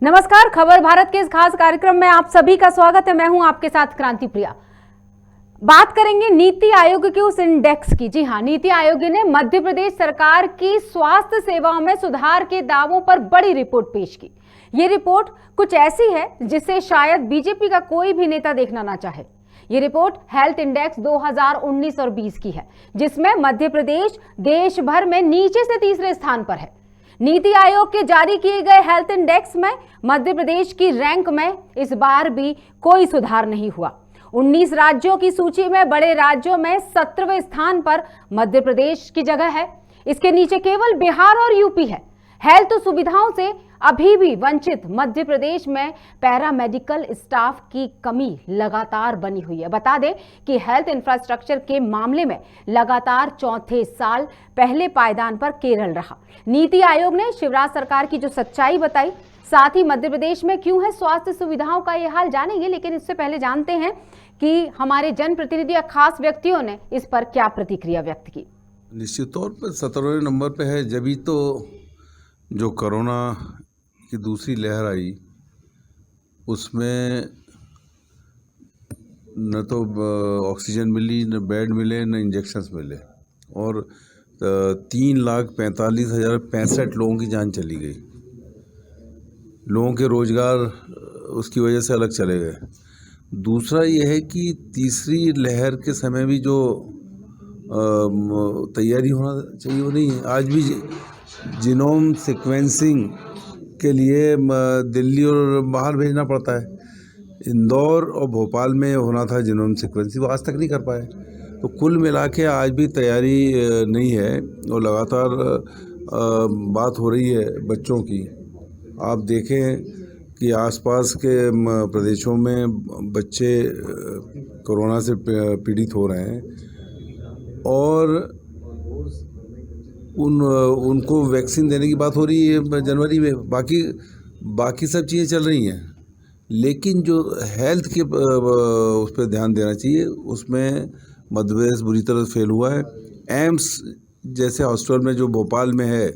नमस्कार, खबर भारत के इस खास कार्यक्रम में आप सभी का स्वागत है। मैं हूं आपके साथ क्रांति प्रिया। बात करेंगे नीति आयोग के उस इंडेक्स की। जी हां, नीति आयोग ने मध्य प्रदेश सरकार की स्वास्थ्य सेवाओं में सुधार के दावों पर बड़ी रिपोर्ट पेश की। ये रिपोर्ट कुछ ऐसी है जिसे शायद बीजेपी का कोई भी नेता देखना ना चाहे। ये रिपोर्ट हेल्थ इंडेक्स 2019 और 20 की है, जिसमें मध्य प्रदेश देश भर में नीचे से तीसरे स्थान पर है। नीति आयोग के जारी किए गए हेल्थ इंडेक्स में मध्य प्रदेश की रैंक में इस बार भी कोई सुधार नहीं हुआ। 19 राज्यों की सूची में बड़े राज्यों में 17वें स्थान पर मध्य प्रदेश की जगह है। इसके नीचे केवल बिहार और यूपी है। हेल्थ सुविधाओं से अभी भी वंचित मध्य प्रदेश में पैरामेडिकल स्टाफ की कमी लगातार बनी हुई है। बता दें कि हेल्थ इंफ्रास्ट्रक्चर के मामले में लगातार चौथे साल पहले पायदान पर केरल रहा। नीति आयोग ने शिवराज सरकार की जो सच्चाई बताई, साथ ही मध्य प्रदेश में क्यों है स्वास्थ्य सुविधाओं का ये हाल, जानेंगे। लेकिन इससे पहले जानते हैं कि हमारे जनप्रतिनिधि या खास व्यक्तियों ने इस पर क्या प्रतिक्रिया व्यक्त की। निश्चित तौर पर 17वें नंबर पे है। जब ही तो जो कोरोना की दूसरी लहर आई उसमें न तो ऑक्सीजन मिली, न बेड मिले, न इंजेक्शंस मिले और 3,45,065 लोगों की जान चली गई। लोगों के रोजगार उसकी वजह से अलग चले गए। दूसरा ये है कि तीसरी लहर के समय भी जो तैयारी होना चाहिए वो नहीं है। आज भी जीनोम सीक्वेंसिंग के लिए दिल्ली और बाहर भेजना पड़ता है। इंदौर और भोपाल में होना था जीनोम सीक्वेंसिंग, वो आज तक नहीं कर पाए। तो कुल मिला के आज भी तैयारी नहीं है और लगातार बात हो रही है बच्चों की। आप देखें कि आसपास के प्रदेशों में बच्चे कोरोना से पीड़ित हो रहे हैं और उनको वैक्सीन देने की बात हो रही है जनवरी में। बाकी सब चीज़ें चल रही हैं, लेकिन जो हेल्थ के उस पर ध्यान देना चाहिए, उसमें मध्य प्रदेश बुरी तरह फेल हुआ है। एम्स जैसे हॉस्पिटल में जो भोपाल में है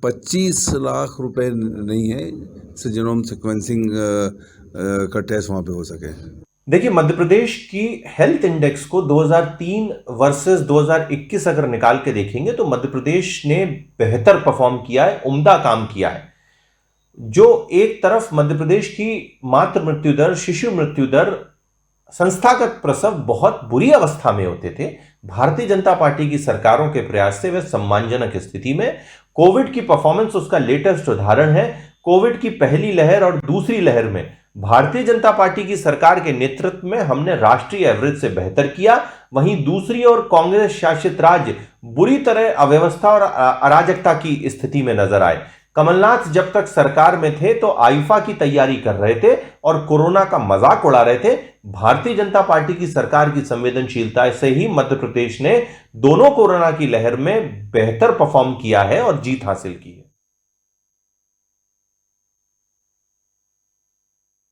25 लाख रुपए नहीं है इससे जीनोम सीक्वेंसिंग का टेस्ट वहाँ पे हो सके। देखिए, मध्य प्रदेश की हेल्थ इंडेक्स को 2003 वर्सेस 2021 अगर निकाल के देखेंगे तो मध्य प्रदेश ने बेहतर परफॉर्म किया है, उम्दा काम किया है। जो एक तरफ मध्य प्रदेश की मातृ मृत्यु दर, शिशु मृत्यु दर, संस्थागत प्रसव बहुत बुरी अवस्था में होते थे, भारतीय जनता पार्टी की सरकारों के प्रयास से वे सम्मानजनक स्थिति में। कोविड की परफॉर्मेंस उसका लेटेस्ट उदाहरण है। कोविड की पहली लहर और दूसरी लहर में भारतीय जनता पार्टी की सरकार के नेतृत्व में हमने राष्ट्रीय एवरेज से बेहतर किया। वहीं दूसरी ओर कांग्रेस शासित राज्य बुरी तरह अव्यवस्था और अराजकता की स्थिति में नजर आए। कमलनाथ जब तक सरकार में थे तो आईफा की तैयारी कर रहे थे और कोरोना का मजाक उड़ा रहे थे। भारतीय जनता पार्टी की सरकार की संवेदनशीलता से ही मध्य प्रदेश ने दोनों कोरोना की लहर में बेहतर परफॉर्म किया है और जीत हासिल की है।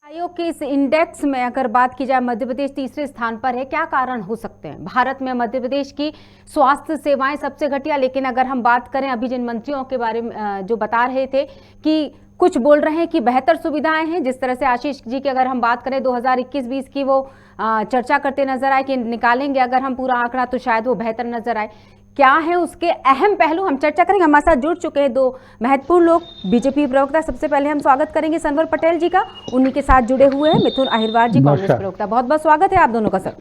आयोग के इस इंडेक्स में अगर बात की जाए, मध्य प्रदेश तीसरे स्थान पर है। क्या कारण हो सकते हैं? भारत में मध्य प्रदेश की स्वास्थ्य सेवाएं सबसे घटिया। लेकिन अगर हम बात करें, अभी जिन मंत्रियों के बारे में जो बता रहे थे कि कुछ बोल रहे हैं कि बेहतर सुविधाएं हैं, जिस तरह से आशीष जी की अगर हम बात करें 2021-20 की वो चर्चा करते नजर आए कि निकालेंगे अगर हम पूरा आंकड़ा तो शायद वो बेहतर नजर आए। क्या है उसके अहम पहलू, हम चर्चा करेंगे। हमारे साथ जुड़ चुके हैं दो महत्वपूर्ण लोग, बीजेपी प्रवक्ता। सबसे पहले हम स्वागत करेंगे सनवर पटेल जी का, उन्हीं के साथ जुड़े हुए हैं मिथुन अहिरवार जी, कांग्रेस प्रवक्ता। बहुत बहुत स्वागत है आप दोनों का। सर,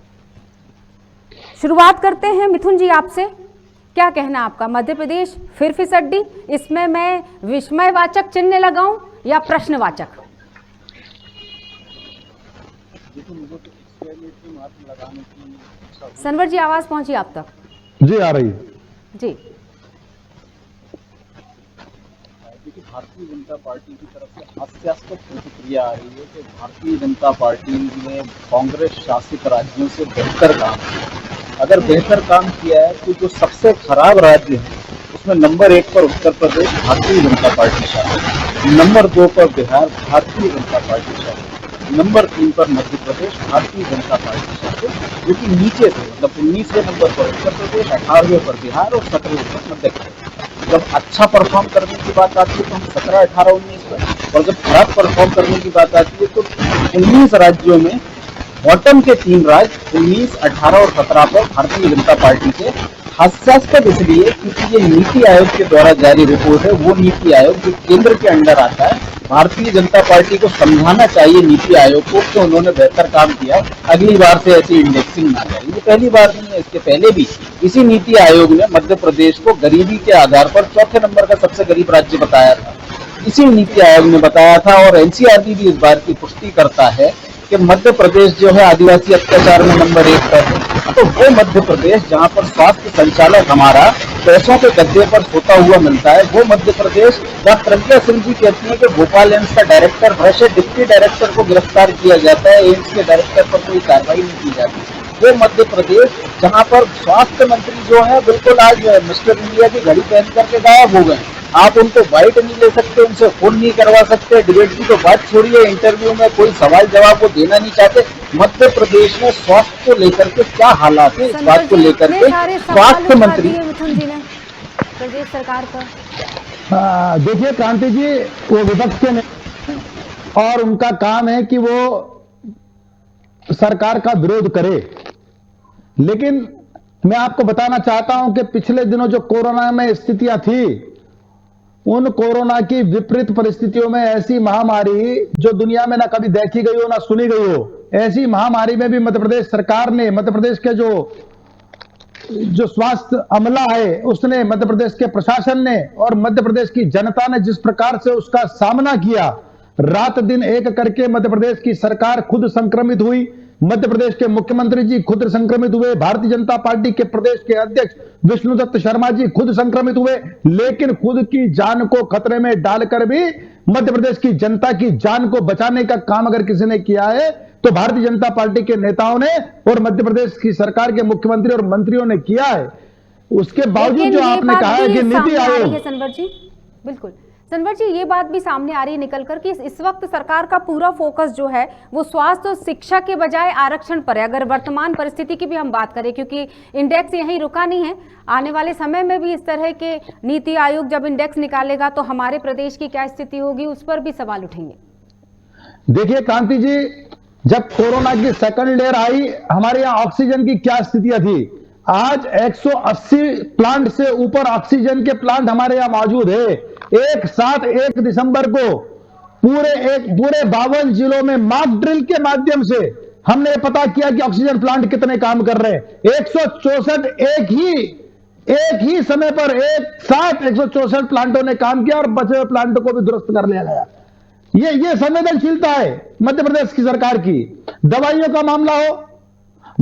शुरुआत करते हैं मिथुन जी आपसे। क्या कहना आपका, मध्य प्रदेश फिर फिसड्डी, इसमें मैं विस्मयवाचक चिन्ह लगाऊं या प्रश्नवाचक? सनवर जी, आवाज पहुंची आप तक? जी आ रही है जी। देखिए, भारतीय जनता पार्टी की तरफ से हास्यास्पद प्रतिक्रिया आ रही है कि भारतीय जनता पार्टी ने कांग्रेस शासित राज्यों से बेहतर काम किया। अगर बेहतर काम किया है तो जो सबसे खराब राज्य है उसमें नंबर 1 पर उत्तर प्रदेश भारतीय जनता पार्टी शासित, नंबर 2 पर बिहार भारतीय जनता पार्टी शासित, नंबर 3 पर मध्य प्रदेश भारतीय जनता पार्टी शासित, जो कि नीचे से मतलब 19वें नंबर पर उत्तर प्रदेश, 18वें पर बिहार और 17वें पर मध्य प्रदेश। जब अच्छा परफॉर्म करने की बात आती है तो हम 17, 18, 19 पर और जब खराब परफॉर्म करने की बात आती है तो 19 राज्यों में बॉटम के 3 राज्य 19, 18 और 17 पर भारतीय जनता पार्टी के हास्यास्पद इसलिए क्योंकि ये नीति आयोग के द्वारा जारी रिपोर्ट है। वो नीति आयोग जो केंद्र के अंडर आता है, भारतीय जनता पार्टी को समझाना चाहिए नीति आयोग को कि उन्होंने बेहतर काम किया, अगली बार से ऐसी इंडेक्सिंग ना करें। ये पहली बार नहीं है, इसके पहले भी इसी नीति आयोग ने मध्य प्रदेश को गरीबी के आधार पर 4थे नंबर का सबसे गरीब राज्य बताया था। इसी नीति आयोग ने बताया था और एनसीआरबी भी इस बार की पुष्टि करता है कि मध्य प्रदेश जो है आदिवासी अत्याचार में नंबर 1 पर है। तो वो मध्य प्रदेश जहां पर स्वास्थ्य संचालक हमारा पैसों के गद्दे पर सोता हुआ मिलता है, वो मध्य प्रदेश जहां प्रज्ञा सिंह जी कहती है कि भोपाल एम्स का डायरेक्टर भ्रष्ट डिप्टी डायरेक्टर को गिरफ्तार किया जाता है, एम्स के डायरेक्टर पर कोई कार्रवाई नहीं की जाती। वो मध्य प्रदेश जहां पर स्वास्थ्य मंत्री जो है बिल्कुल आज मिस्टर इंडिया की घड़ी पहन करके गायब हो गए। आप उनको बाइट नहीं ले सकते, उनसे फोन नहीं करवा सकते, डिबेट की तो बात छोड़िए, इंटरव्यू में कोई सवाल जवाब वो देना नहीं चाहते। मध्य प्रदेश में स्वास्थ्य को लेकर के क्या हालात है, इस बात को लेकर के स्वास्थ्य मंत्री मिथुन जी ने प्रदेश सरकार पर। देखिए क्रांति जी, वो विपक्ष के नेता और उनका काम है कि वो सरकार का विरोध करे, लेकिन मैं आपको बताना चाहता हूं कि पिछले दिनों जो कोरोना में स्थितियां थी, उन कोरोना की विपरीत परिस्थितियों में ऐसी महामारी जो दुनिया में ना कभी देखी गई हो ना सुनी गई हो, ऐसी महामारी में भी मध्य प्रदेश सरकार ने, मध्य प्रदेश के जो स्वास्थ्य अमला है उसने, मध्य प्रदेश के प्रशासन ने और मध्य प्रदेश की जनता ने जिस प्रकार से उसका सामना किया, रात दिन एक करके मध्य प्रदेश की सरकार खुद संक्रमित हुई, मध्य प्रदेश के मुख्यमंत्री जी खुद संक्रमित हुए, भारतीय जनता पार्टी के प्रदेश के अध्यक्ष विष्णुदत्त शर्मा जी खुद संक्रमित हुए, लेकिन खुद की जान को खतरे में डालकर भी मध्य प्रदेश की जनता की जान को बचाने का काम अगर किसी ने किया है तो भारतीय जनता पार्टी के नेताओं ने और मध्य प्रदेश की सरकार के मुख्यमंत्री और मंत्रियों ने किया है। उसके बावजूद जो आपने कहा है कि नीति आयोग, सनवर जी बिल्कुल, सनवर जी ये बात भी सामने आ रही है निकलकर कि इस वक्त सरकार का पूरा फोकस जो है वो स्वास्थ्य और शिक्षा के बजाय आरक्षण पर है। अगर वर्तमान परिस्थिति की भी हम बात करें, क्योंकि इंडेक्स यहीं रुका नहीं है, आने वाले समय में भी इस तरह के नीति आयोग जब इंडेक्स निकालेगा तो हमारे प्रदेश की क्या स्थिति होगी, उस पर भी सवाल उठेंगे। देखिए क्रांति जी, जब कोरोना की सेकंड लेयर आई, हमारे यहाँ ऑक्सीजन की क्या स्थितियां थी। आज 180 प्लांट से ऊपर ऑक्सीजन के प्लांट हमारे यहाँ मौजूद है। एक साथ 1 दिसंबर को पूरे 52 जिलों में मॉक ड्रिल के माध्यम से हमने पता किया कि ऑक्सीजन प्लांट कितने काम कर रहे हैं। 164 एक ही समय पर एक साथ 164 प्लांटों ने काम किया और बचे हुए प्लांटों को भी दुरुस्त कर लिया गया। ये संवेदनशीलता है मध्य प्रदेश की सरकार की। दवाइयों का मामला हो,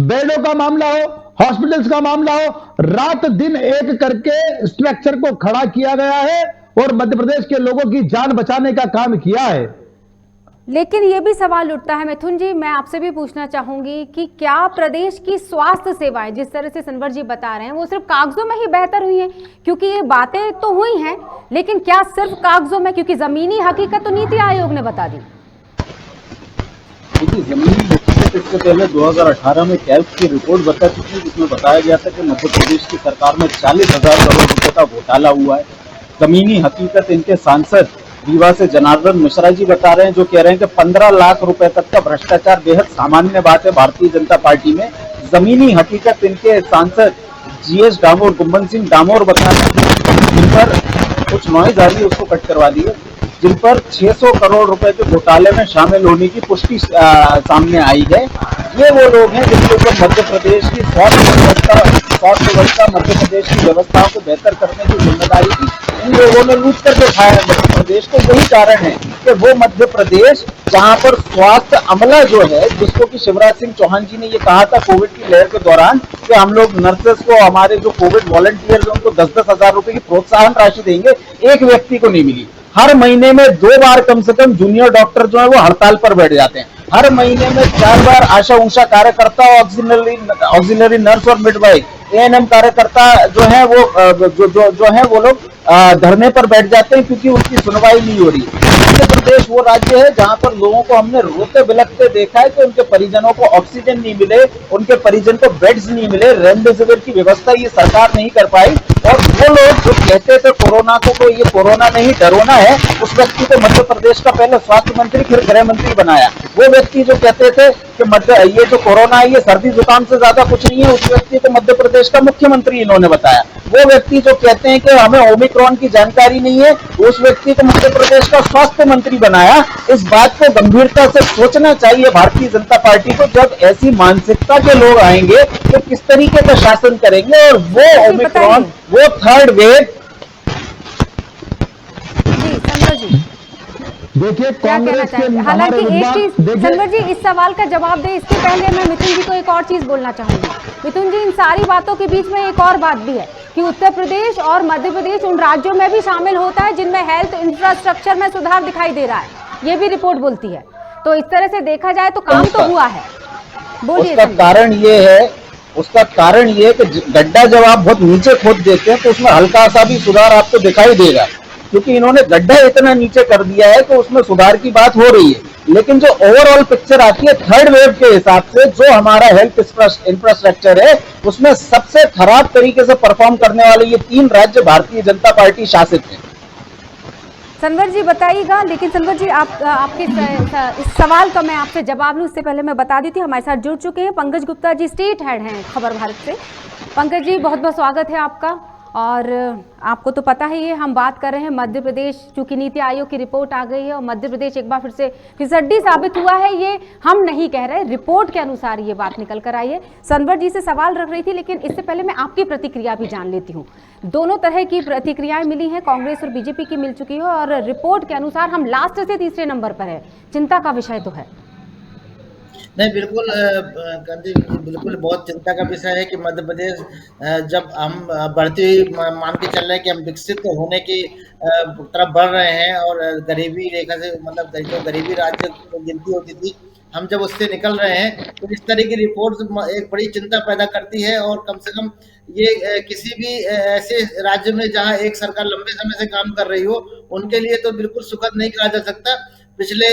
बेडों का मामला हो, हॉस्पिटल्स का मामला हो, रात दिन एक करके स्ट्रक्चर को खड़ा किया गया है और मध्य प्रदेश के लोगों की जान बचाने का काम किया है। लेकिन यह भी सवाल उठता है मिथुन जी, मैं आपसे भी पूछना चाहूंगी कि क्या प्रदेश की स्वास्थ्य सेवाएं जिस तरह से सनवर जी बता रहे हैं वो सिर्फ कागजों में ही बेहतर हुई हैं? क्योंकि ये बातें तो हुई हैं, लेकिन क्या सिर्फ कागजों में? क्योंकि जमीनी हकीकत तो नीति आयोग ने बता दी। जमीनी हकीकत इससे पहले 2018 में कैल्प की रिपोर्ट बता चुकी है, जिसमें बताया गया था कि मध्य प्रदेश की सरकार में 40,000 करोड़ रुपए का घोटाला हुआ है। जमीनी हकीकत इनके सांसद रीवा से जनार्दन मिश्रा जी बता रहे हैं, जो कह रहे हैं कि 15 लाख रुपए तक का भ्रष्टाचार बेहद सामान्य बात है भारतीय जनता पार्टी में। जमीनी हकीकत इनके सांसद जीएस डामोर, गुम्बन सिंह डामोर बता रहे हैं, जिन पर कुछ नॉइज आ रही है उसको कट करवा दिए, जिन पर 600 करोड़ रुपए के घोटाले में शामिल होने की पुष्टि सामने आई है। ये वो लोग हैं जिनके ऊपर मध्य प्रदेश की स्वास्थ्य व्यवस्था, मध्य प्रदेश की व्यवस्थाओं को बेहतर करने की जिम्मेदारी थी, इन लोगों ने लूट करके खाया है मध्य प्रदेश को। यही कारण है कि वो मध्य प्रदेश जहां पर स्वास्थ्य अमला जो है, जिसको कि शिवराज सिंह चौहान जी ने ये कहा था कोविड की लहर के दौरान कि हम लोग नर्सेस को, हमारे जो कोविड वॉलंटियर्स हैं उनको 10-10 हजार रुपए की प्रोत्साहन राशि देंगे, एक व्यक्ति को नहीं मिली। हर महीने में 2 बार कम से कम जूनियर डॉक्टर जो है वो हड़ताल पर बैठ जाते हैं। हर महीने में 4 बार आशा उषा कार्यकर्ता, ऑक्सिलरी नर्स और मिडवाइफ एएनएम कार्यकर्ता जो है वो लोग धरने पर बैठ जाते हैं क्योंकि उनकी सुनवाई नहीं हो रही। मध्य प्रदेश वो राज्य है जहां पर लोगों को हमने रोते बिलखते देखा है कि उनके परिजनों को ऑक्सीजन नहीं मिले, उनके परिजन को बेड्स नहीं मिले, रेमडेसिविर की व्यवस्था ये सरकार नहीं कर पाई। और वो लोग जो कहते थे कोरोना को ये कोरोना नहीं डरोना है, उस व्यक्ति को मध्य प्रदेश का पहले स्वास्थ्य मंत्री फिर गृह मंत्री बनाया। वो व्यक्ति जो कहते थे कि ये जो कोरोना है ये सर्दी जुकाम से ज्यादा कुछ नहीं है, उस व्यक्ति को मध्य प्रदेश का मुख्यमंत्री इन्होंने बताया। वो व्यक्ति जो कहते हैं कि हमें ओमिक्रॉन की जानकारी नहीं है, उस व्यक्ति को मध्य प्रदेश का स्वास्थ्य मंत्री बनाया। इस बात को गंभीरता से सोचना चाहिए भारतीय जनता पार्टी को। जब ऐसी मानसिकता के लोग आएंगे तो किस तरीके का शासन करेंगे, और वो ओमिक्रॉन, वो थर्ड वेव। जी संवर जी देखिए क्या कहना कांग्रेस के चाहेंगे? हालांकि एक चीज देखिए संवर जी इस सवाल का जवाब दे इसके पहले मैं मिथुन जी को एक और चीज बोलना चाहूंगी। मिथुन जी, इन सारी बातों के बीच में एक और बात भी है कि उत्तर प्रदेश और मध्य प्रदेश उन राज्यों में भी शामिल होता है जिनमें हेल्थ इंफ्रास्ट्रक्चर में सुधार दिखाई दे रहा है, ये भी रिपोर्ट बोलती है। तो इस तरह से देखा जाए तो काम तो हुआ है। बोलिए। उसका कारण ये है कि गड्ढा जब आप बहुत नीचे खोद देते हैं तो उसमें हल्का सा भी सुधार आपको दिखाई देगा, क्योंकि इन्होंने गड्ढा इतना नीचे कर दिया है कि उसमें सुधार की बात हो रही है। लेकिन जो ओवरऑल पिक्चर आती है थर्ड वेव के हिसाब से, जो हमारा हेल्थ इंफ्रास्ट्रक्चर है उसमें सबसे खराब तरीके से परफॉर्म करने वाले ये 3 राज्य भारतीय जनता पार्टी शासित है। संवर जी बताइएगा। लेकिन संवर जी आपके इस सवाल का मैं आपसे जवाब लूं इससे पहले मैं बता दी थी हमारे साथ जुड़ चुके हैं पंकज गुप्ता जी, स्टेट हेड हैं खबर भारत से। पंकज जी बहुत बहुत स्वागत है आपका। और आपको तो पता है ये हम बात कर रहे हैं मध्य प्रदेश, चूंकि नीति आयोग की रिपोर्ट आ गई है और मध्य प्रदेश एक बार फिर से फिसड्डी साबित हुआ है, ये हम नहीं कह रहे, रिपोर्ट के अनुसार ये बात निकल कर आई है। संवर जी से सवाल रख रही थी, लेकिन इससे पहले मैं आपकी प्रतिक्रिया भी जान लेती हूँ। दोनों तरह की प्रतिक्रियाएं मिली हैं, कांग्रेस और बीजेपी की मिल चुकी है और रिपोर्ट के अनुसार हम लास्ट से तीसरे नंबर पर है। चिंता का विषय तो है। नहीं, बिल्कुल बिल्कुल बहुत चिंता का विषय है कि मध्य प्रदेश जब हम बढ़ती हुई मान के चल रहे हैं कि हम विकसित होने की तरफ बढ़ रहे हैं और गरीबी रेखा से, मतलब जो गरीबी राज्य गिनती होती थी, हम जब उससे निकल रहे हैं तो इस तरह की रिपोर्ट एक बड़ी चिंता पैदा करती है। और कम से कम ये किसी भी ऐसे राज्य में जहां एक सरकार लंबे समय से काम कर रही हो, उनके लिए तो बिल्कुल सुखद नहीं कहा जा सकता। पिछले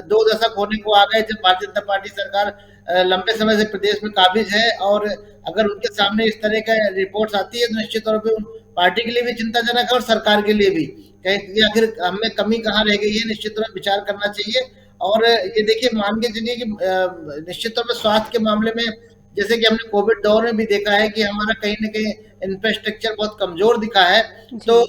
2 दशक होने को आ गए जब भारतीय जनता पार्टी सरकार लंबे समय से प्रदेश में काबिज है, और अगर उनके सामने इस तरह का रिपोर्ट्स आती है तो निश्चित तौर पे पार्टी के लिए भी चिंताजनक है और सरकार के लिए भी, कहीं आखिर हमें कमी कहाँ रह गई है, निश्चित तौर पर विचार करना चाहिए। और ये देखिए, मान के चलिए कि निश्चित तौर पर स्वास्थ्य के मामले में, जैसे कि हमने कोविड दौर में भी देखा है कि हमारा कहीं ना कहीं इंफ्रास्ट्रक्चर बहुत कमजोर दिखा है। तो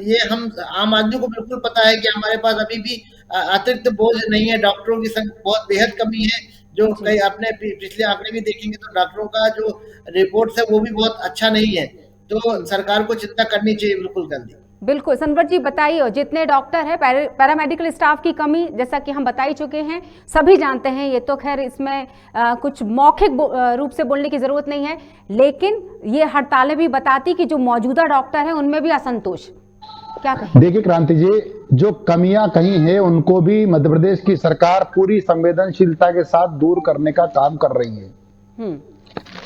ये हम आम आदमी को बिल्कुल पता है कि हमारे पास अभी भी अतिरिक्त बोझ नहीं है, डॉक्टरों की संख्या बहुत बेहद कमी है। जो कई अपने पिछले आंकड़े भी देखेंगे तो डॉक्टरों का जो रिपोर्ट है वो भी बहुत अच्छा नहीं है। तो सरकार को चिंता करनी चाहिए बिल्कुल जल्दी। बिल्कुल संवर जी बताइए, जितने डॉक्टर हैं, पैरामेडिकल स्टाफ की कमी जैसा कि हम बता ही चुके हैं, सभी जानते हैं, ये तो खैर इसमें कुछ मौखिक रूप से बोलने की जरूरत नहीं है, लेकिन ये हड़तालें भी बताती कि जो मौजूदा डॉक्टर हैं उनमें भी असंतोष। क्या कहें? देखिए क्रांति जी, जो कमियां कहीं हैं उनको भी मध्य प्रदेश की सरकार पूरी संवेदनशीलता के साथ दूर करने का काम कर रही है।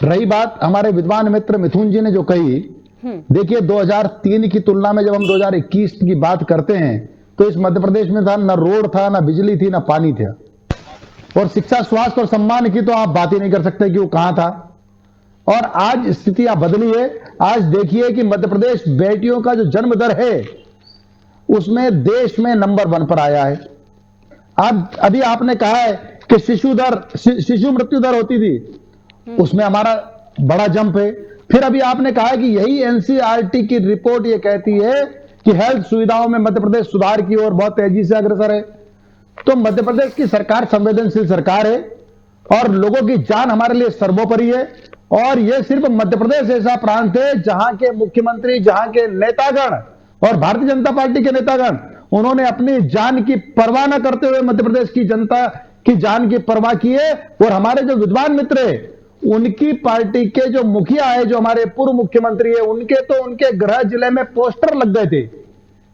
रही बात हमारे विद्वान मित्र मिथुन जी ने जो कही, देखिए 2003 की तुलना में जब हम 2021 की बात करते हैं तो इस मध्य प्रदेश में था न रोड था, न बिजली थी, न पानी था, और शिक्षा, स्वास्थ्य और सम्मान की तो आप बात ही नहीं कर सकते कि वो कहां था। और आज स्थितियां बदली है। आज देखिए कि मध्य प्रदेश बेटियों का जो जन्म दर है उसमें देश में नंबर 1 पर आया है। अब अभी आपने कहा है कि शिशु मृत्यु दर होती थी, उसमें हमारा बड़ा जंप है। फिर अभी आपने कहा कि यही एनसीईआरटी की रिपोर्ट ये कहती है कि हेल्थ सुविधाओं में मध्य प्रदेश सुधार की ओर बहुत तेजी से अग्रसर है। तो मध्य प्रदेश की सरकार संवेदनशील सरकार है और लोगों की जान हमारे लिए सर्वोपरि है। और यह सिर्फ मध्य प्रदेश ऐसा प्रांत है जहां के मुख्यमंत्री, जहां के नेतागण और भारतीय जनता पार्टी के नेतागण, उन्होंने अपनी जान की परवाह न करते हुए मध्य प्रदेश की जनता की जान की परवाह की है। और हमारे जो विद्वान मित्र है, उनकी पार्टी के जो मुखिया है, जो हमारे पूर्व मुख्यमंत्री है, उनके तो उनके गृह जिले में पोस्टर लग गए थे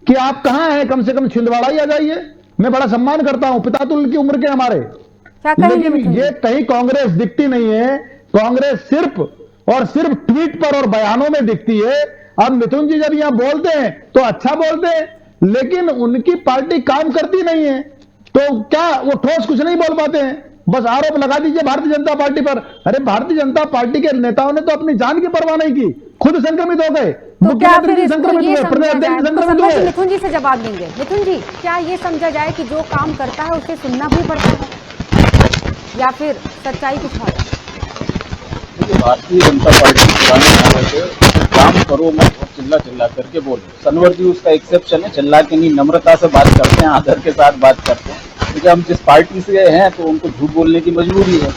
कि आप कहां हैं, कम से कम छिंदवाड़ा ही आ जाइए। मैं बड़ा सम्मान करता हूं, पितातुल्य की उम्र के हमारे, लेकिन ये कहीं कांग्रेस दिखती नहीं है। कांग्रेस सिर्फ और सिर्फ ट्वीट पर और बयानों में दिखती है। अब मिथुन जी जब यहां बोलते हैं तो अच्छा बोलते हैं, लेकिन उनकी पार्टी काम करती नहीं है, तो क्या वो ठोस कुछ नहीं बोल पाते हैं, बस आरोप लगा दीजिए भारतीय जनता पार्टी पर। अरे भारतीय जनता पार्टी के नेताओं ने तो अपनी जान की परवाह नहीं की, खुद संक्रमित हो गए, तो क्या फिर मुख्यमंत्री इसको संक्रमित ये हुए, समझा प्रदेश जाए, अध्यक्ष तो संक्रमित संभव हुए। मिथुन जी से जवाब देंगे। मिथुन जी, क्या ये समझा जाए कि जो काम करता है उसे सुनना भी पड़ता है, या फिर सच्चाई कुछ और है? देखिए, भारतीय जनता पार्टी पुराने समय से काम करो मत और चिल्ला चिल्ला करके बोलो। सनवर जी उसका एक्सेप्शन है, चिल्ला के नहीं, नम्रता से बात करते हैं, आदर के साथ बात करते हैं, क्योंकि हम जिस पार्टी से हैं तो उनको झूठ बोलने की मजबूरी है।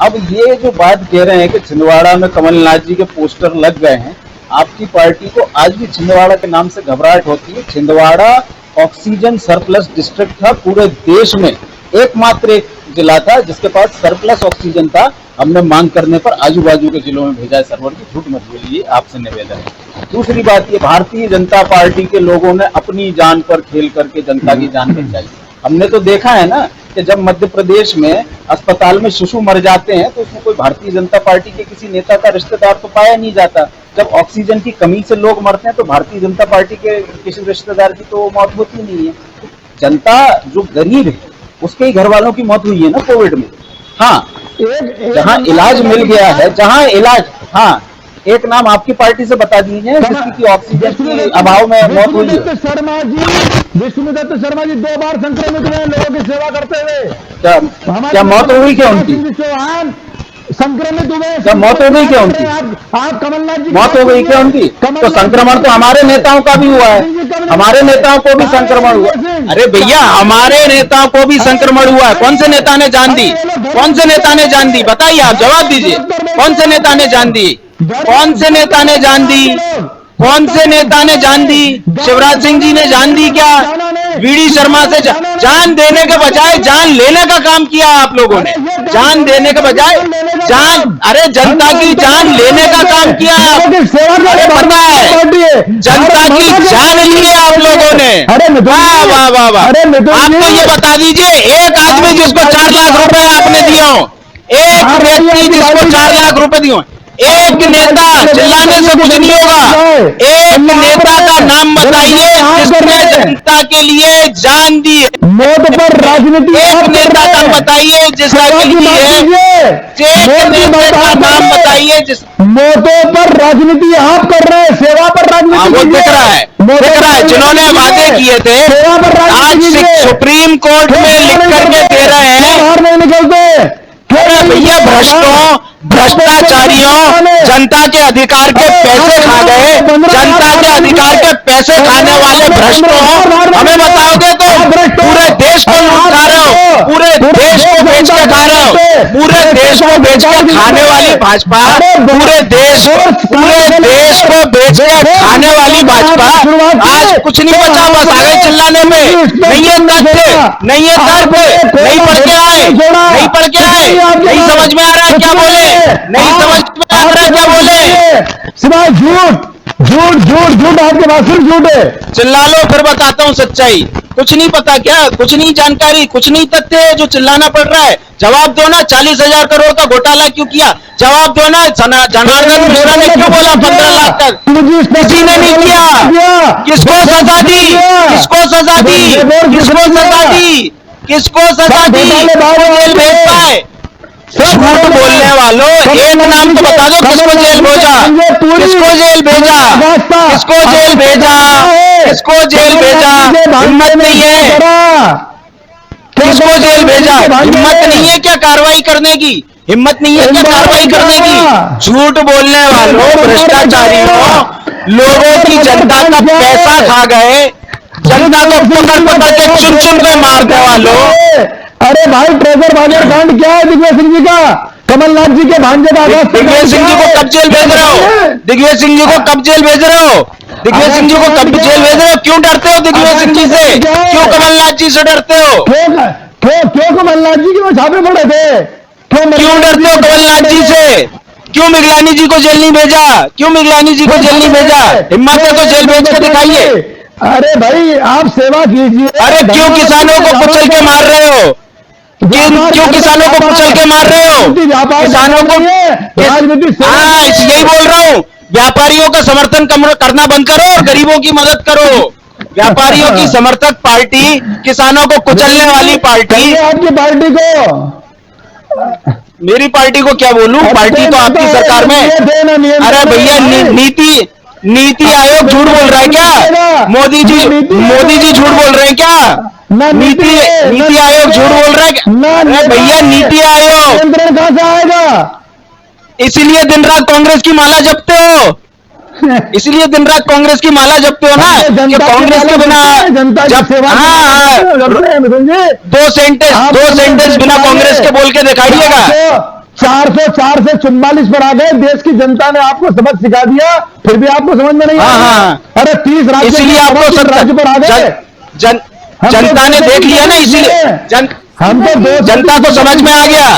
अब ये जो बात कह रहे हैं कि छिंदवाड़ा में कमलनाथ जी के पोस्टर लग गए हैं, आपकी पार्टी को आज भी छिंदवाड़ा के नाम से घबराहट होती है। छिंदवाड़ा ऑक्सीजन सरप्लस डिस्ट्रिक्ट था, पूरे देश में एकमात्र एक जिला था जिसके पास सरप्लस ऑक्सीजन था। हमने मांग करने पर आजू बाजू के जिलों में भेजा है। सरवर की झूठ मत बोलिए, आपसे निवेदन है। दूसरी बात, ये भारतीय जनता पार्टी के लोगों ने अपनी जान पर खेल करके जनता की जान बचाई। हमने तो देखा है ना कि जब मध्य प्रदेश में अस्पताल में शिशु मर जाते हैं तो उसमें कोई भारतीय जनता पार्टी के किसी नेता का रिश्तेदार तो पाया नहीं जाता। जब ऑक्सीजन की कमी से लोग मरते हैं तो भारतीय जनता पार्टी के किसी रिश्तेदार की तो मौत होती नहीं है। जनता जो गरीब है उसके ही घर वालों की मौत हुई है ना कोविड में। हाँ, जहां इलाज मिल गया है, जहां इलाज, हाँ, एक नाम आपकी पार्टी से बता दीजिए जिसकी की ऑक्सीजन के अभाव में मौत हुई है। विष्णुदत्त शर्मा जी 2 बार संक्रमित हुए लोगों की सेवा करते हुए। क्या मौत हुई क्या उनकी? चौहान संक्रमित हुए, क्या मौत हो गई क्या उनकी? आप कमलनाथ जी मौत हो गई क्या उनकी? तो संक्रमण तो हमारे नेताओं का भी हुआ है, हमारे नेताओं को भी संक्रमण हुआ। अरे भैया, हमारे नेताओं को भी संक्रमण हुआ है। कौन से नेता ने जान दी? कौन से नेता ने जान दी? बताइए, आप जवाब दीजिए। कौन से नेता ने जान दी? कौन से नेता ने जान दी? कौन से नेता ने जान दी? शिवराज सिंह जी ने जान दी क्या? वीडी शर्मा से जान देने के बजाय जान लेने का काम किया आप लोगों ने। जान देने के बजाय जान, अरे जनता की जान लेने का काम किया। अरे पता है, जनता की जान ली है आप लोगों ने। वाह वाह वाह वाह। आप तो ये बता दीजिए, एक आदमी जिसको 4 लाख रुपए आपने दिए हो, एक व्यक्ति जिसको 4 लाख रुपए दिए हो, एक नेता, चिल्लाने से कुछ नहीं होगा, एक नेता का नाम बताइए जिसने जनता के लिए जान दी है। मौत पर राजनीति, एक नेता का बताइए जिसका के लिए, एक नेता का नाम बताइए जिस मौतों पर राजनीति आप कर रहे हैं, सेवा पर राजनीति। वो दिख रहा है, जिन्होंने वादे किए थे आज सुप्रीम कोर्ट में लिख करके दे रहे हैं। बाहर नहीं निकलते भैया, भ्रष्टाचारियों, जनता के अधिकार के पैसे खा गए, जनता के अधिकार के पैसे खाने वाले भ्रष्टों, हमें बताओगे तो पूरे देश को लूट खा रहे हो, पूरे देश को बेच के खा रहे हो, पूरे देश को बेच के खाने वाली भाजपा, पूरे देश को बेच के खाने वाली भाजपा आज कुछ नहीं बचा, बस आगे चिल्लाने में। नहीं है तथ्य, नहीं है तर्क, नहीं पढ़ के आए, नहीं पढ़ के आए, नहीं समझ में आ रहा है क्या बोले, नहीं समझ में आ रहा है क्या बोले, सिवाय झूठ झूठ झूठ झूठ, आपके पास सिर्फ झूठ है। चिल्ला लो, फिर बताता हूँ सच्चाई। कुछ नहीं पता क्या? कुछ नहीं जानकारी, कुछ नहीं तथ्य है जो चिल्लाना पड़ रहा है। जवाब दो ना, 40,000 करोड़ का घोटाला क्यों किया? जवाब दो ना। जनार्दन मिश्रा ने क्यों बोला 15 लाख तक? किसी ने नहीं किया। किसको सजा दी? किसको सजा दी? किसको सजा दी? किसको सजा दी? जेल भेज पाए? झूठ बोलने वालों, एक नाम तो बता दो, किसको जेल भेजा? किसको जेल भेजा? किसको जेल भेजा? किसको जेल भेजा? हिम्मत नहीं है। किसको जेल भेजा? हिम्मत नहीं है क्या कार्रवाई करने की? हिम्मत नहीं है क्या कार्रवाई करने की? झूठ बोलने वालों, भ्रष्टाचारियों, लोगों की जनता का पैसा खा गए, जनता को पकड़ पकड़ के चुन चुन के मारने वालों। अरे भाई, ट्रेजर बाजार कांड क्या है दिग्विजय सिंह जी का? कमलनाथ जी के भांजे का दिग्विजय सिंह जी को कब जेल भेज रहे हो? दिग्विजय सिंह जी को कब जेल भेज रहे हो? दिग्विजय सिंह जी को कब जेल भेज रहे हो? क्यों डरते हो दिग्विजय सिंह जी से? क्यों कमलनाथ जी से डरते हो? क्यों कमलनाथ जी के वो छापे पड़े थे? क्यों डरते हो कमलनाथ जी से? क्यों मिगलानी जी को जेल नहीं भेजा? क्यों मिगलानी जी को जेल नहीं भेजा? हिम्मत है तो जेल भेज के दिखाइए। अरे भाई, आप सेवा कीजिए। अरे क्यों किसानों को कुचल के मार रहे हो? क्यों किसानों को कुचल के मार रहे हो? किसानों को राजनीति हाँ यही बोल रहा हूँ, व्यापारियों का समर्थन करना बंद करो और गरीबों की मदद करो। व्यापारियों की समर्थक पार्टी, किसानों को कुचलने वाली पार्टी। आपकी पार्टी को, मेरी पार्टी को क्या बोलूं? पार्टी तो आपकी सरकार में। अरे भैया नीति आयोग झूठ बोल रहा है क्या? मोदी जी झूठ बोल रहे हैं क्या? नीति आयोग झूठ बोल रहा है क्या? अरे भैया नीति आयोग नियंत्रण कहां से आएगा? इसीलिए दिन रात कांग्रेस की माला जपते हो, इसलिए दिन रात कांग्रेस की माला जपते हो ना, कि कांग्रेस के बिना हाँ 2 सेंटेंस बिना कांग्रेस के बोल के दिखाइएगा। 404 से 44 पर आ गए, देश की जनता ने आपको सबक सिखा दिया, फिर भी आपको समझ में नहीं आया। अरे 30 राज्य, इसलिए आपको राज्य पर आ गए। जनता ने देख लिया ना, इसीलिए जनता को समझ में आ गया।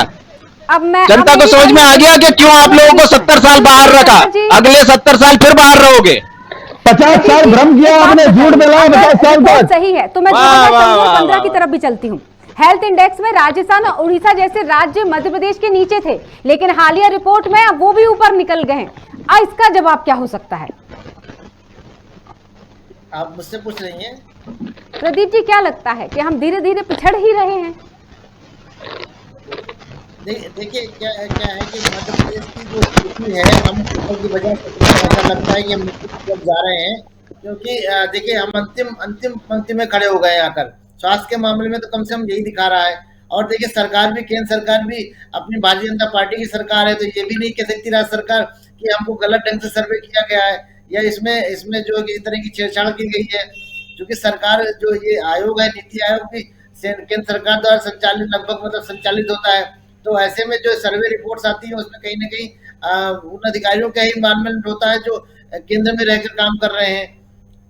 जनता को समझ में आ गया कि क्यों आप लोगों को 70 साल बाहर रखा, अगले 70 साल फिर बाहर रहोगे। 50 साल भ्रम किया आपने, झूठ मिला 50 साल तक। सही है, तो मैं 2015 की तरफ भी चलती हूँ। हेल्थ इंडेक्स में राजस्थान और उड़ीसा जैसे राज्य मध्य प्रदेश के नीचे थे, लेकिन हालिया रिपोर्ट में अब वो भी ऊपर निकल गए हैं। इसका जवाब क्या हो सकता है? आप मुझसे पूछ रही हैं? प्रदीप जी, क्या लगता है कि हम धीरे धीरे पिछड़ ही रहे हैं? देखिए क्या है कि मध्य प्रदेश की जो स्थिति है, हम की वजह से ऐसा लगता है कि हम जब जा रहे हैं, क्योंकि देखिए हम अंतिम पंक्ति में खड़े हो गए हैं आकर। स्वास्थ्य के मामले में तो कम से कम यही दिखा रहा है। और देखिए सरकार भी, केंद्र सरकार भी अपनी भारतीय जनता पार्टी की सरकार है, तो ये भी नहीं कह सकती राज्य सरकार कि हमको गलत ढंग से सर्वे किया गया है या इसमें जो इस तरह की छेड़छाड़ की गई है। क्योंकि सरकार जो ये आयोग है, नीति आयोग भी केंद्र सरकार द्वारा संचालित होता है। तो ऐसे में जो सर्वे रिपोर्ट्स आती है उसमें कहीं ना कहीं उन अधिकारियों का ही इन्वॉल्वमेंट होता है जो केंद्र में रहकर काम कर रहे हैं।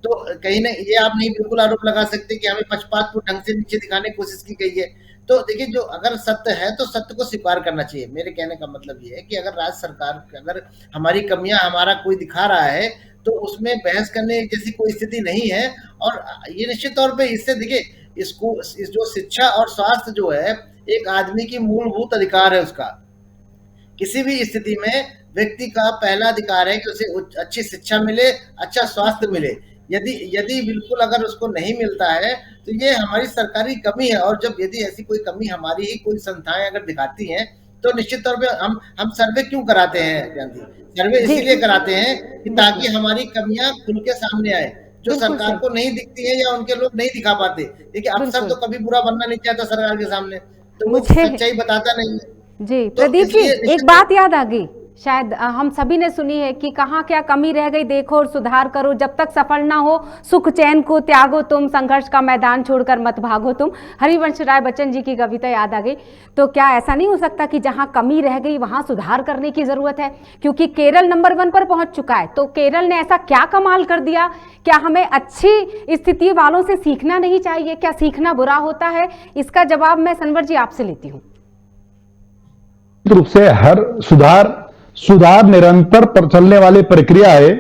तो कहीं ना ये आप नहीं बिल्कुल आरोप लगा सकते कि हमें पक्षपात को ढंग से नीचे दिखाने की कोशिश की गई है। तो देखिए, जो अगर सत्य है तो सत्य को स्वीकार करना चाहिए। मेरे कहने का मतलब ये है कि अगर राज्य सरकार अगर हमारी कमियां हमारा कोई दिखा रहा है तो उसमें बहस करने जैसी कोई स्थिति नहीं है। और ये निश्चित तौर पे इससे देखिए जो शिक्षा और स्वास्थ्य जो है एक आदमी की मूलभूत अधिकार है। उसका किसी भी स्थिति में व्यक्ति का पहला अधिकार है कि उसे अच्छी शिक्षा मिले, अच्छा स्वास्थ्य मिले। यदि बिल्कुल अगर उसको नहीं मिलता है तो ये हमारी सरकारी कमी है। और जब यदि ऐसी कोई कमी हमारी ही कोई संस्थाएं अगर दिखाती हैं तो निश्चित तौर पे हम सर्वे क्यों कराते हैं? सर्वे इसीलिए कराते हैं कि ताकि हमारी कमियां खुल के सामने आए, जो सरकार को नहीं दिखती है या उनके लोग नहीं दिखा पाते। देखिए अफसर तो कभी बुरा बनना नहीं चाहता सरकार के सामने, तो वो सच्चाई बताता नहीं है। जी प्रदीप जी, एक बात याद आ गई, शायद हम सभी ने सुनी है कि कहाँ क्या कमी रह गई देखो और सुधार करो, जब तक सफल ना हो सुख चैन को त्यागो तुम, संघर्ष का मैदान छोड़कर मत भागो तुम। हरिवंश राय बच्चन जी की कविता याद आ गई। तो क्या ऐसा नहीं हो सकता कि जहाँ कमी रह गई वहाँ सुधार करने की जरूरत है? क्योंकि केरल नंबर 1 पर पहुंच चुका है, तो केरल ने ऐसा क्या कमाल कर दिया? क्या हमें अच्छी स्थिति वालों से सीखना नहीं चाहिए? क्या सीखना बुरा होता है? इसका जवाब मैं सनवर जी आपसे लेती हूँ। रूप से हर सुधार निरंतर पर चलने वाली प्रक्रिया है।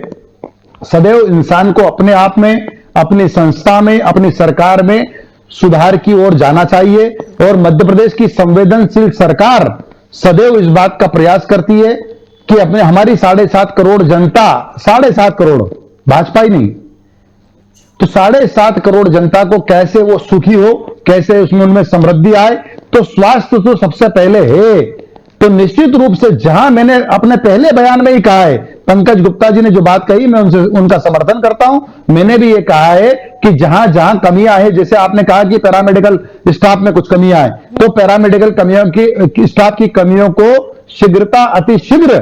सदैव इंसान को अपने आप में, अपनी संस्था में, अपनी सरकार में सुधार की ओर जाना चाहिए। और मध्य प्रदेश की संवेदनशील सरकार सदैव इस बात का प्रयास करती है कि हमारी 7.5 करोड़ जनता, 7.5 करोड़, भाजपा ही नहीं, तो 7.5 करोड़ जनता को कैसे वो सुखी हो, कैसे उसमें उनमें समृद्धि आए। तो स्वास्थ्य तो सबसे पहले है। तो निश्चित रूप से जहां मैंने अपने पहले बयान में ही कहा है, पंकज गुप्ता जी ने जो बात कही मैं उनका समर्थन करता हूं। मैंने भी ये कहा है कि जहां जहां कमियां हैं, जैसे आपने कहा कि पैरामेडिकल स्टाफ में कुछ कमियां हैं, तो पैरामेडिकल कमियों की स्टाफ की कमियों को अतिशीघ्र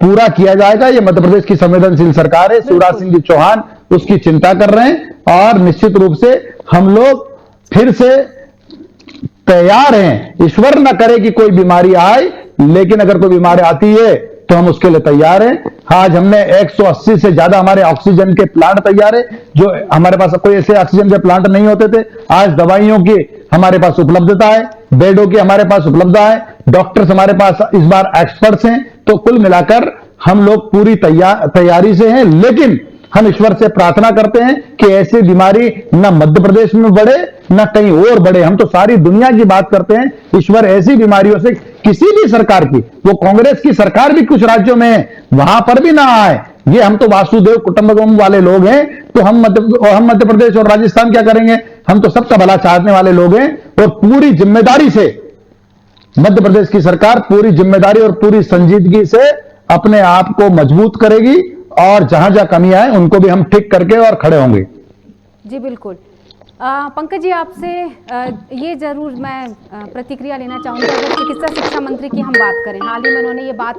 पूरा किया जाएगा। ये मध्य प्रदेश की संवेदनशील सरकार है, शिवराज सिंह जी चौहान उसकी चिंता कर रहे हैं। और निश्चित रूप से हम लोग फिर से तैयार हैं। ईश्वर न करे कि कोई बीमारी आए, लेकिन अगर कोई बीमारी आती है तो हम उसके लिए तैयार हैं। आज हमने 180 से ज्यादा हमारे ऑक्सीजन के प्लांट तैयार है, जो हमारे पास कोई ऐसे ऑक्सीजन के प्लांट नहीं होते थे। आज दवाइयों की हमारे पास उपलब्धता है, बेडों की हमारे पास उपलब्धता है, डॉक्टर्स हमारे पास इस बार एक्सपर्ट्स हैं। तो कुल मिलाकर हम लोग पूरी तैयारी से हैं। लेकिन हम ईश्वर से प्रार्थना करते हैं कि ऐसी बीमारी न मध्य प्रदेश में बढ़े न कहीं और बढ़े। हम तो सारी दुनिया की बात करते हैं, ईश्वर ऐसी बीमारियों से किसी भी सरकार की, वो कांग्रेस की सरकार भी कुछ राज्यों में है, वहां पर भी ना आए। ये हम तो वासुदेव कुटुंबकम वाले लोग हैं, तो हम मध्य प्रदेश और राजस्थान क्या करेंगे? हम तो सबका भला चाहने वाले लोग हैं और पूरी जिम्मेदारी से मध्य प्रदेश की सरकार पूरी जिम्मेदारी और पूरी संजीदगी से अपने आप को मजबूत करेगी और जहां जहां कमियां हैं उनको भी हम ठीक करके और खड़े होंगे। जी बिल्कुल। पंकज जी, आपसे ये जरूर मैं प्रतिक्रिया लेना चाहूँगी। अगर चिकित्सा शिक्षा मंत्री की हम बात करें, हाल ही में उन्होंने ये बात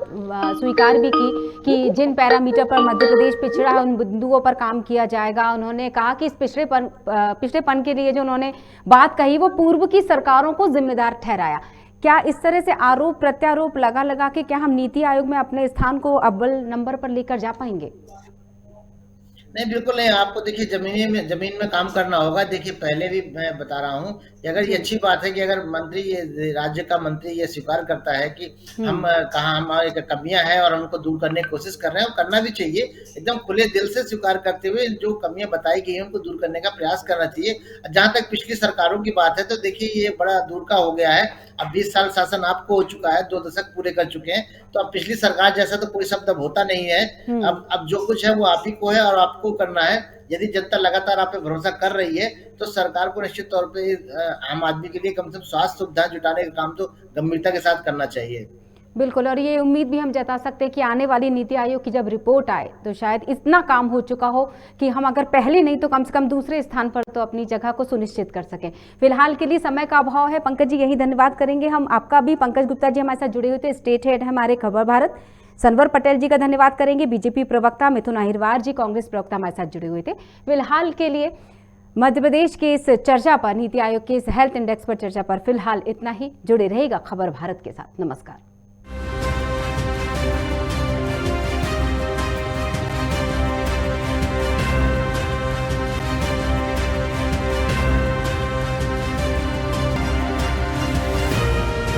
स्वीकार भी की कि जिन पैरामीटर पर मध्य प्रदेश पिछड़ा है उन बिंदुओं पर काम किया जाएगा। उन्होंने कहा कि इस पिछड़ेपन के लिए जो उन्होंने बात कही वो पूर्व की सरकारों को जिम्मेदार ठहराया। क्या इस तरह से आरोप प्रत्यारोप लगा के क्या हम नीति आयोग में अपने स्थान को अव्वल नंबर पर लेकर जा पाएंगे? नहीं, बिल्कुल नहीं। आपको देखिए जमीन में काम करना होगा। देखिए, पहले भी मैं बता रहा हूँ कि अगर ये अच्छी बात है कि अगर मंत्री, ये राज्य का मंत्री ये स्वीकार करता है कि हम कहाँ हमारे कमियां हैं और उनको दूर करने की कोशिश कर रहे हैं, और करना भी चाहिए। एकदम खुले दिल से स्वीकार करते हुए जो कमियां बताई गई हैं उनको दूर करने का प्रयास करना चाहिए। जहां तक पिछली सरकारों की बात है तो देखिए ये बड़ा दूर का हो गया है। अब 20 साल शासन आपको हो चुका है, 2 दशक पूरे कर चुके हैं, तो अब पिछली सरकार जैसा तो कोई शब्द अब होता नहीं है। अब जो कुछ है वो आप ही को है और आपको करना है। यदि जनता लगातार आप पे भरोसा कर रही है तो सरकार को निश्चित तौर पे आम आदमी के लिए कम से कम स्वास्थ्य सुविधा जुटाने का काम तो गंभीरता के साथ करना चाहिए। बिल्कुल, और ये उम्मीद भी हम जता सकते हैं कि आने वाली नीति आयोग की जब रिपोर्ट आए तो शायद इतना काम हो चुका हो कि हम अगर पहले नहीं तो कम से कम दूसरे स्थान पर तो अपनी जगह को सुनिश्चित कर सकें। फिलहाल के लिए समय का अभाव है। पंकज जी, यही धन्यवाद करेंगे हम आपका भी। पंकज गुप्ता जी हमारे साथ जुड़े हुए थे, स्टेट हेड है हमारे खबर भारत। सनवर पटेल जी का धन्यवाद करेंगे। बीजेपी प्रवक्ता मिथुन अहिरवार जी, कांग्रेस प्रवक्ता हमारे साथ जुड़े हुए थे। फिलहाल के लिए मध्य प्रदेश के इस चर्चा पर, नीति आयोग के इस हेल्थ इंडेक्स पर चर्चा पर फिलहाल इतना ही। जुड़े रहेगा खबर भारत के साथ। नमस्कार।